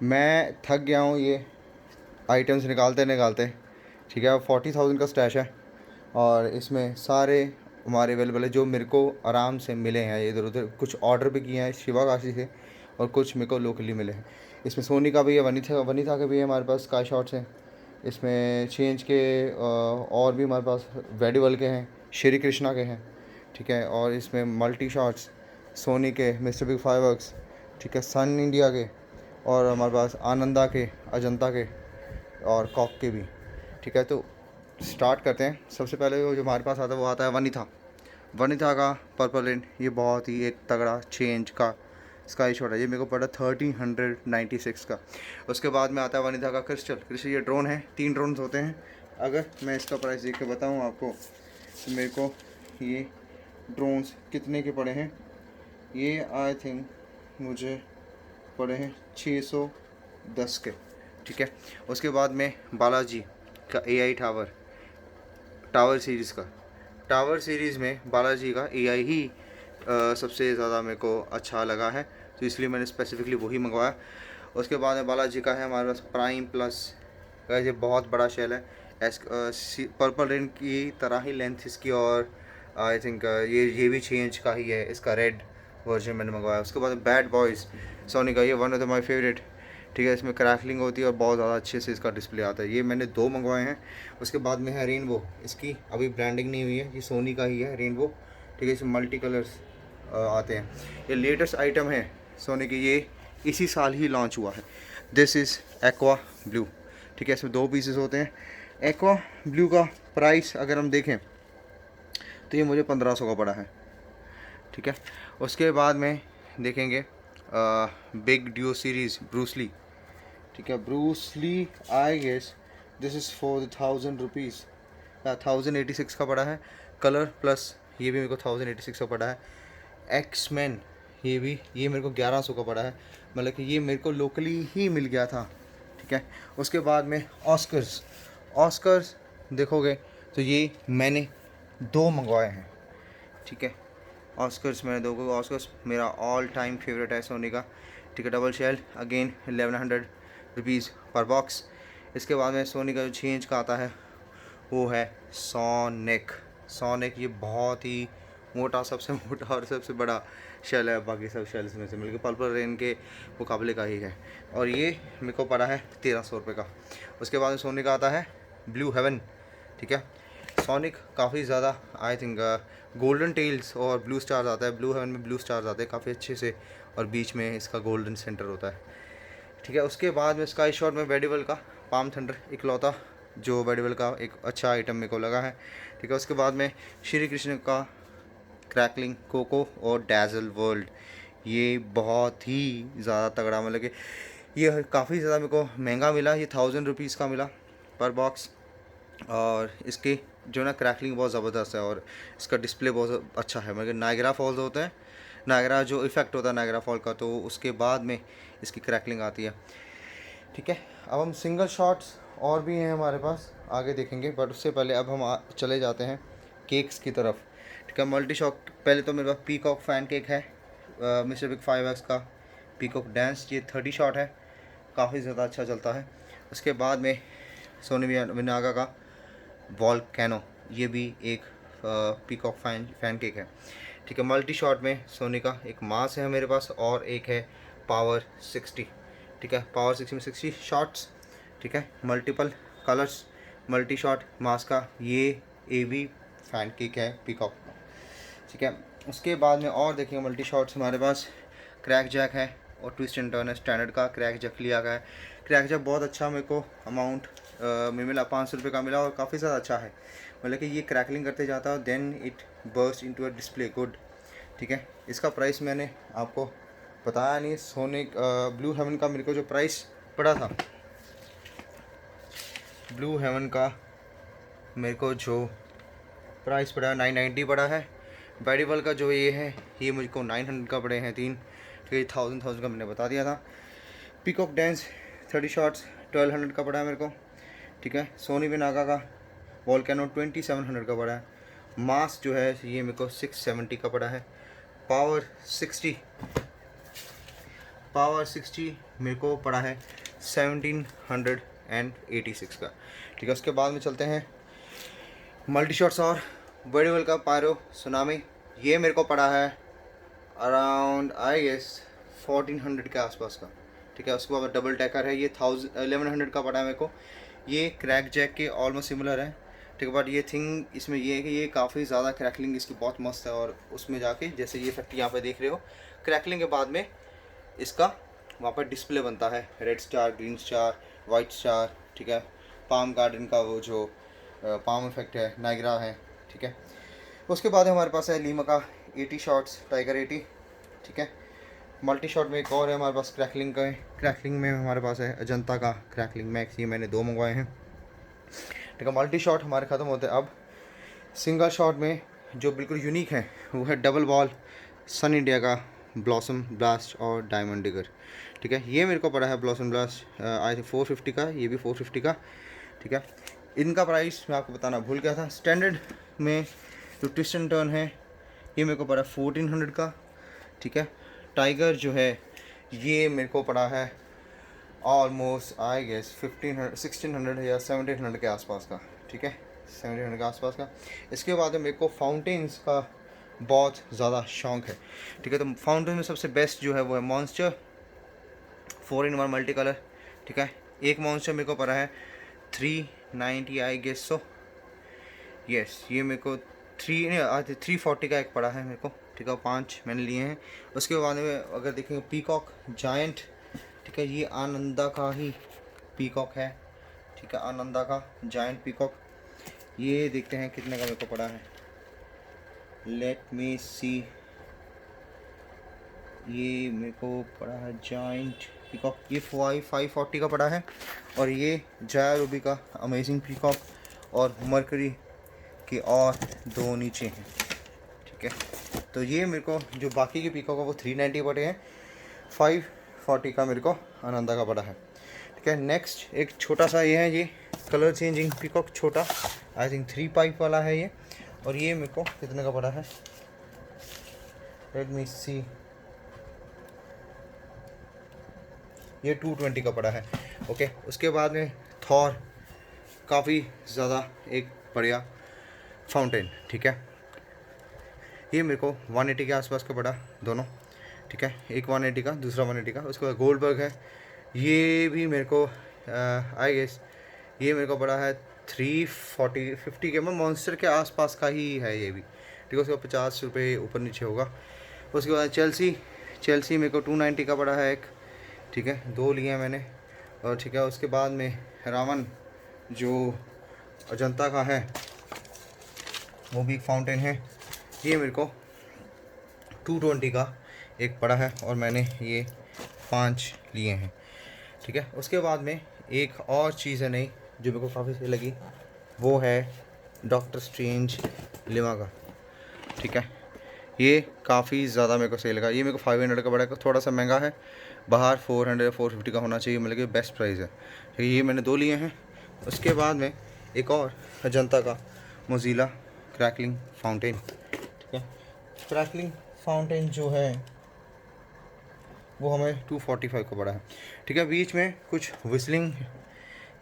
मैं थक गया हूँ ये आइटम्स निकालते निकालते। ठीक है, 40,000 का स्टैश है और इसमें सारे हमारे अवेलेबल है जो मेरे को आराम से मिले हैं। इधर उधर कुछ ऑर्डर भी किए हैं शिवाकाशी से और कुछ मेरे को लोकली मिले हैं। इसमें सोनी का भी है, वनीता के भी है, हमारे पास स्काई शॉट्स हैं। इसमें चेंज के और भी हमारे पास वेडिवल के हैं, श्री कृष्णा के हैं। ठीक है, और इसमें मल्टी शॉट्स सोनी के, मिस्टर बिग फायरवर्क्स, ठीक है, सन इंडिया के, और हमारे पास आनंदा के, अजंता के और कॉक के भी। ठीक है, तो स्टार्ट करते हैं। सबसे पहले वो जो हमारे पास आता है वो आता है वनीथा। वनीथा का पर्पल रेन, ये बहुत ही एक तगड़ा चेंज का स्काई शॉट है। ये मेरे को पड़ा 1396 का। उसके बाद में आता है वनीथा का क्रिस्टल। ये ड्रोन है, 3 ड्रोन होते हैं। अगर मैं इसका प्राइस देख के बताऊँ आपको तो मेरे को ये ड्रोन्स कितने के पड़े हैं, ये आई थिंक मुझे पड़े हैं 610 के। ठीक है, उसके बाद में बालाजी का AI टावर सीरीज़ का, टावर सीरीज़ में बालाजी का AI ही सबसे ज़्यादा मेरे को अच्छा लगा है, तो इसलिए मैंने स्पेसिफिकली वही मंगवाया। उसके बाद में बालाजी का है हमारे पास प्राइम प्लस का, ये बहुत बड़ा शेल है। पर्पल रेन की तरह ही लेंथ इसकी, और आई थिंक ये भी चेंज का ही है, इसका रेड वर्जन मैंने मंगवाया। उसके बाद बैड बॉयज़ सोनी का, ये one of the my favourite. ठीक है, इसमें क्रैकलिंग होती है और बहुत ज़्यादा अच्छे से इसका डिस्प्ले आता है। ये मैंने 2 मंगवाए हैं। उसके बाद में है रेनबो, इसकी अभी ब्रांडिंग नहीं हुई है, ये सोनी का ही है रेनबो। ठीक है, इसमें मल्टी कलर्स आते हैं। ये लेटेस्ट आइटम है सोनी की, ये इसी साल ही लॉन्च हुआ है। This is aqua blue. ठीक है, इसमें 2 पीसेस होते हैं। एक्वा ब्लू का प्राइस अगर हम देखें तो ये मुझे 1500 का पड़ा है। ठीक है, उसके बाद में देखेंगे बिग ड्यू सीरीज़ ब्रूसली। ठीक है, Bruce Lee I guess this is for 1000 rupees, 1086 का पड़ा है। कलर प्लस ये भी मेरे को 1086 का पड़ा है। एक्समैन ये मेरे को 1100 का पड़ा है, मतलब कि ये मेरे को लोकली ही मिल गया था। ठीक है, उसके बाद में ऑस्कर्स देखोगे तो ये मैंने 2 मंगवाए हैं। ठीक है, ऑस्कर्स मैंने 2 को, ऑस्कर्स मेरा ऑल टाइम फेवरेट है सोनी का। ठीक है, डबल शेल, अगेन 1100 रुपीज़ पर बॉक्स। इसके बाद में सोनी का जो चेंज का आता है वो है सोनिक। ये बहुत ही मोटा, सबसे मोटा और सबसे बड़ा शेल है बाकी सब शेल्स में से मिलकर, पर्पल रेन के मुकाबले का ही है। और ये मेरे को पड़ा है 1300 रुपये का। उसके बाद में सोनी का आता है ब्लू हेवन। ठीक है, सोनिक काफ़ी ज़्यादा आई थिंक गोल्डन टेल्स और ब्लू स्टार्स आता है। ब्लू हेवन में ब्लू स्टार्स आते हैं काफ़ी अच्छे से, और बीच में इसका गोल्डन सेंटर होता है। ठीक है, उसके बाद में स्काई शॉट में वेडिवल का पाम थंडर, इकलौता जो वेडिवल का एक अच्छा आइटम मेरे को लगा है। ठीक है, उसके बाद में श्री कृष्ण का क्रैकलिंग कोको और डैज़ल वर्ल्ड, ये बहुत ही ज़्यादा तगड़ा, मतलब कि ये काफ़ी ज़्यादा मेरे को महंगा मिला। ये 1000 रुपीज़ का मिला पर बॉक्स, और इसकी जो ना क्रैकलिंग बहुत ज़बरदस्त है और इसका डिस्प्ले बहुत अच्छा है। मतलब नायग्रा फॉल्स होते हैं, नायग्रा जो इफ़ेक्ट होता है नायग्रा फॉल का, तो उसके बाद में इसकी क्रैकलिंग आती है। ठीक है, अब हम सिंगल शॉट्स और भी हैं हमारे पास, आगे देखेंगे, बट उससे पहले अब हम चले जाते हैं केक्स की तरफ। ठीक है, मल्टी शॉट पहले तो मेरे पास पीकॉक फैन केक है, मिस्टर बिग 5X का पीकॉक डांस, ये 30 शॉट है, काफ़ी ज़्यादा अच्छा चलता है। उसके बाद में सोनी विनागा का वॉल्केनो, ये भी एक पीकॉक फैन केक है। ठीक है, मल्टी शॉट में सोनी का एक मास है मेरे पास, और एक है पावर 60। ठीक है, पावर 60 में 60 शॉट्स। ठीक है, मल्टीपल कलर्स, मल्टी शॉट मास का ये भी फैन केक है पीकॉक का। ठीक है, उसके बाद में और देखिए मल्टी शॉट्स हमारे पास क्रैक जैक है और ट्विस्ट एंड टर्न है। स्टैंडर्ड का क्रैक जैक लिया गया है। क्रैक जैक बहुत अच्छा मेरे को अमाउंट में मिला, 500 रुपये का मिला, और काफ़ी ज़्यादा अच्छा है, मतलब कि ये क्रैकलिंग करते जाता है, then it burst into a display good. ठीक है, इसका प्राइस मैंने आपको बताया नहीं। सोनिक ब्लू हेवन का मेरे को जो प्राइस पड़ा था, ब्लू हेवन का मेरे को जो प्राइस पड़ा 990 पड़ा है। वेडिवल का जो ये है ये मुझको 900 का पड़े हैं 3। ठीक है, 1000 का मैंने बता दिया था। पीकॉक डांस 30 शॉट्स 1200 का पड़ा है मेरे को। ठीक है, सोनी विनागा का वॉल्केनो 2700 का पड़ा है। मास जो है ये मेरे को 670 का पड़ा है। पावर पावर 60 मेरे को पड़ा है 1786 का। ठीक है, उसके बाद में चलते हैं मल्टी शॉट्स और वेरिएबल का पायरो सुनामी। ये मेरे को पड़ा है अराउंड आई गेस 1400 के आसपास का। ठीक है, उसके बाद डबल टैकर है, ये 1100 का पड़ा है मेरे को। ये क्रैक जैक के ऑलमोस्ट सिमिलर है। ठीक है, बट ये थिंग इसमें ये है कि ये काफ़ी ज़्यादा क्रैकलिंग इसकी बहुत मस्त है, और उसमें जाके जैसे ये इफेक्ट यहाँ पे देख रहे हो, क्रैकलिंग के बाद में इसका वहाँ पर डिस्प्ले बनता है, red star, green star, white star. ठीक है, पाम गार्डन का वो जो पाम इफेक्ट है, नाइग्रा है। ठीक है, उसके बाद हमारे पास है लीमा का 80 शॉट्स, टाइगर 80। ठीक है, मल्टी शॉट में एक और है हमारे पास क्रैकलिंग का। क्रैकलिंग में हमारे पास है अजंता का क्रैकलिंग मैक्स, ये मैंने 2 मंगवाए हैं। ठीक है, मल्टी शॉट हमारे ख़त्म होते हैं। अब सिंगल शॉट में जो बिल्कुल यूनिक है वो है डबल बॉल सन इंडिया का ब्लॉसम ब्लास्ट और डायमंड डिगर। ठीक है, ये मेरे को पड़ा है ब्लॉसम ब्लास्ट आई थिंक 450 का, ये भी 450 का। ठीक है, इनका प्राइस मैं आपको बताना भूल गया था। स्टैंडर्ड में जो ट्विस्ट एंड टर्न है ये मेरे को पड़ा 1400 का। ठीक है, टाइगर जो है ये मेरे को पड़ा है ऑलमोस्ट आई गेस 1600 या 1700 के आसपास का। ठीक है, 1700 के आसपास का। इसके बाद मेरे को फाउंटेन्स का बहुत ज़्यादा शौक़ है। ठीक है, तो फाउंटेन में सबसे बेस्ट जो है वो है मॉन्स्टर 4-in-1 मल्टी कलर। ठीक है, एक मॉन्स्टर मेरे को पड़ा है 390 आई गेस सो, यस ये मेरे को 340 का एक पड़ा है मेरे को। ठीक है, 5 मैंने लिए हैं। उसके बाद में अगर देखेंगे पीकॉक जायंट। ठीक है, ये आनंदा का ही पीकॉक है। ठीक है, आनंदा का जायंट पीकॉक। ये देखते हैं कितने का मेरे को पड़ा है, लेट मी सी। ये मेरे को पड़ा है जायंट पीकॉक, ये 540 का पड़ा है। और ये जाया रूबी का अमेजिंग पीकॉक और मरकरी के और 2 नीचे हैं। ठीक है, तो ये मेरे को जो बाकी के पीकॉक है वो 390 पड़े हैं, 540 का मेरे को आनंदा का पड़ा है। ठीक है, नेक्स्ट एक छोटा सा ये है, ये कलर चेंजिंग पीकॉक छोटा, आई थिंक 3 पाइप वाला है ये। और ये मेरे को कितने का पड़ा है, लेट मी सी, ये 220 का पड़ा है। ओके, उसके बाद में थॉर काफ़ी ज़्यादा एक बढ़िया फाउंटेन। ठीक है, ये मेरे को 180 के आसपास का पड़ा दोनों। ठीक है, एक 180 का, दूसरा 180 का। उसके बाद गोल्डबर्ग है, ये भी मेरे को आई गेस ये मेरे को पड़ा है 340-50 के, मैं मॉन्स्टर के आसपास का ही है ये भी। ठीक है, उसका 50 रुपये ऊपर नीचे होगा। उसके बाद चेल्सी मेरे को 290 का पड़ा है एक। ठीक है, 2 लिए हैं मैंने। और ठीक है, उसके बाद में रावण जो अजंता का है वो भी एक फाउंटेन है, ये मेरे को 220 का एक पड़ा है, और मैंने ये 5 लिए हैं। ठीक है, उसके बाद में एक और चीज़ है नई जो मेरे को काफ़ी सही लगी, वो है डॉक्टर स्ट्रेंज लिमा का। ठीक है, ये काफ़ी ज़्यादा मेरे को सही लगा। ये मेरे को 500 का पड़ा है, थोड़ा सा महंगा है, बाहर 400-450 का होना चाहिए, मतलब कि बेस्ट प्राइस है। ठीक है, ये मैंने 2 लिए हैं। उसके बाद में एक और अजंता का मोज़िला क्रैकलिंग फाउंटेन। ठीक है, क्रैकलिंग फाउंटेन जो है वो हमें 245 का पड़ा है। ठीक है, बीच में कुछ विस्लिंग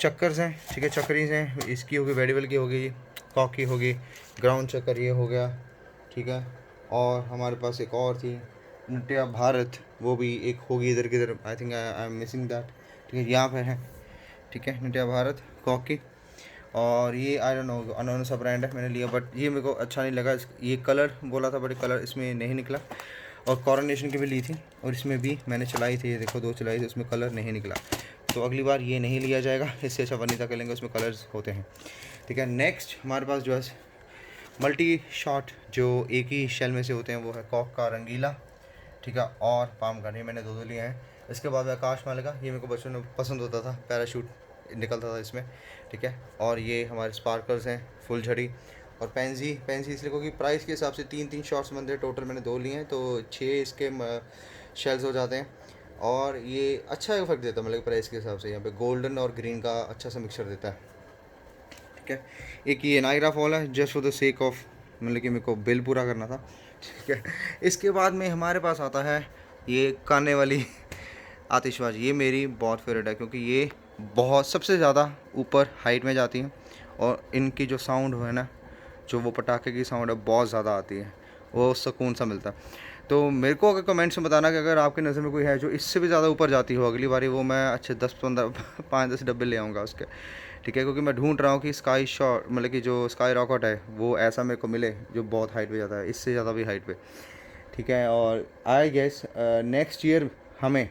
चक्कर्स हैं। ठीक है, चक्करीज हैं, इसकी होगी, वेडिबल की होगी, कॉक की होगी, ग्राउंड चक्कर ये हो गया। ठीक है, और हमारे पास एक और थी नटिया भारत, वो भी एक होगी इधर किधर, I think I am missing that. ठीक है, यहाँ पर है। ठीक है, नटिया भारत कॉक की। और ये आई डोंट नो अनोन सा ब्रांड है, मैंने लिया, बट ये मेरे को अच्छा नहीं लगा। ये कलर बोला था बट कलर इसमें नहीं निकला। और कॉरोनेशन की भी ली थी, और इसमें भी मैंने चलाई थी, ये देखो 2 चलाई थी, उसमें कलर नहीं निकला। तो अगली बार ये नहीं लिया जाएगा, इससे अच्छा वनीता का लेंगे, उसमें कलर्स होते हैं। ठीक है, नेक्स्ट हमारे पास जो है मल्टी शॉट जो एक ही शेल में से होते हैं वो है कॉक का रंगीला। ठीक है, और पाम का, ये मैंने 2 लिए हैं। इसके बाद आकाश माले का, ये मेरे को बचपन में पसंद होता था, पैराशूट निकलता था इसमें। ठीक है, और ये हमारे स्पार्कल्स हैं, फुल झड़ी और पेंजी इसलिए क्योंकि प्राइस के हिसाब से 3 शॉट्स बनते हैं, टोटल मैंने 2 लिए हैं, तो 6 इसके शेल्स हो जाते हैं। और ये अच्छा इफेक्ट देता है, मतलब प्राइस के हिसाब से यहाँ पे गोल्डन और ग्रीन का अच्छा सा मिक्सचर देता है। ठीक है, एक ये नाइग्रा फॉल है, just for the sake of, मतलब कि मेरे को बिल पूरा करना था। ठीक है, इसके बाद में हमारे पास आता है ये काने वाली आतिशबाजी ये मेरी बहुत फेवरेट है, क्योंकि ये बहुत सबसे ज़्यादा ऊपर हाइट में जाती हैं और इनकी जो साउंड है ना, जो वो पटाखे की साउंड है बहुत ज़्यादा आती है, वो सुकून सा मिलता है। तो मेरे को अगर कमेंट्स में बताना कि अगर आपकी नज़र में कोई है जो इससे भी ज़्यादा ऊपर जाती हो, अगली बारी वो मैं अच्छे 10-15 5-10 डब्बे ले आऊँगा उसके, ठीक है। क्योंकि मैं ढूंढ रहा हूँ कि स्काई शॉट मतलब कि जो स्काई रॉकेट है वो ऐसा मेरे को मिले जो बहुत हाइट पे जाता है, इससे ज़्यादा भी हाइट पे, ठीक है। और आई गेस नेक्स्ट ईयर हमें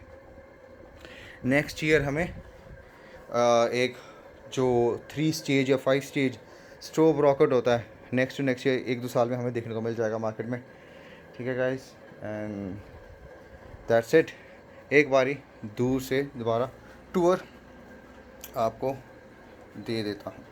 एक जो 3 स्टेज या 5 स्टेज स्ट्रोब रॉकेट होता है, नेक्स्ट ईयर 1-2 साल में हमें देखने को मिल जाएगा मार्केट में, ठीक है गाइस। And that's it. एक बारी दूर से दोबारा टूर आपको दे देता हूँ।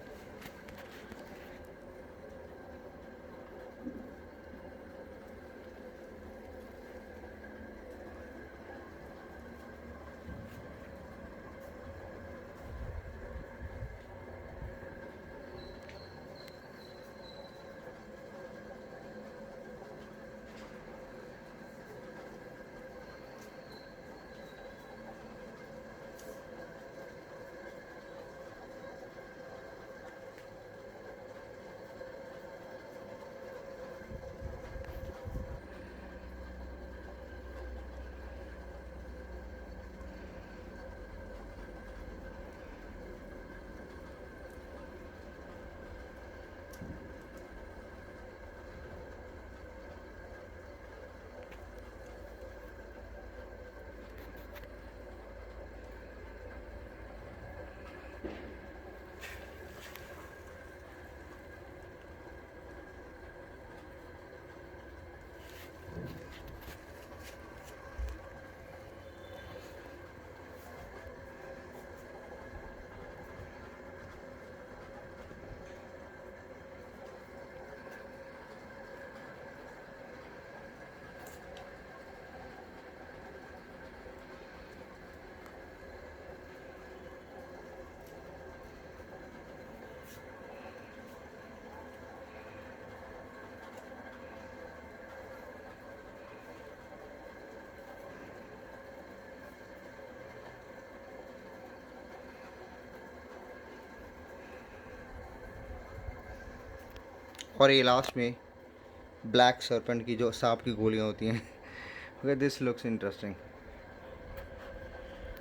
और ये लास्ट में ब्लैक सर्पेंट की जो सांप की गोलियाँ होती हैं। Okay, this looks interesting.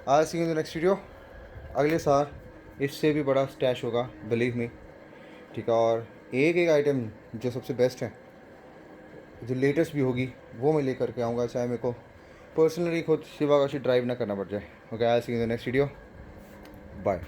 I see in the next video. अगले साल इससे भी बड़ा स्टैश होगा, बिलीव मी, ठीक है। और एक एक आइटम जो सबसे बेस्ट है, जो लेटेस्ट भी होगी, वो मैं लेकर के आऊँगा, चाहे मेरे को पर्सनली खुद शिवागाशी ड्राइव ना करना पड़ जाए। Okay, I see in the next video. Bye.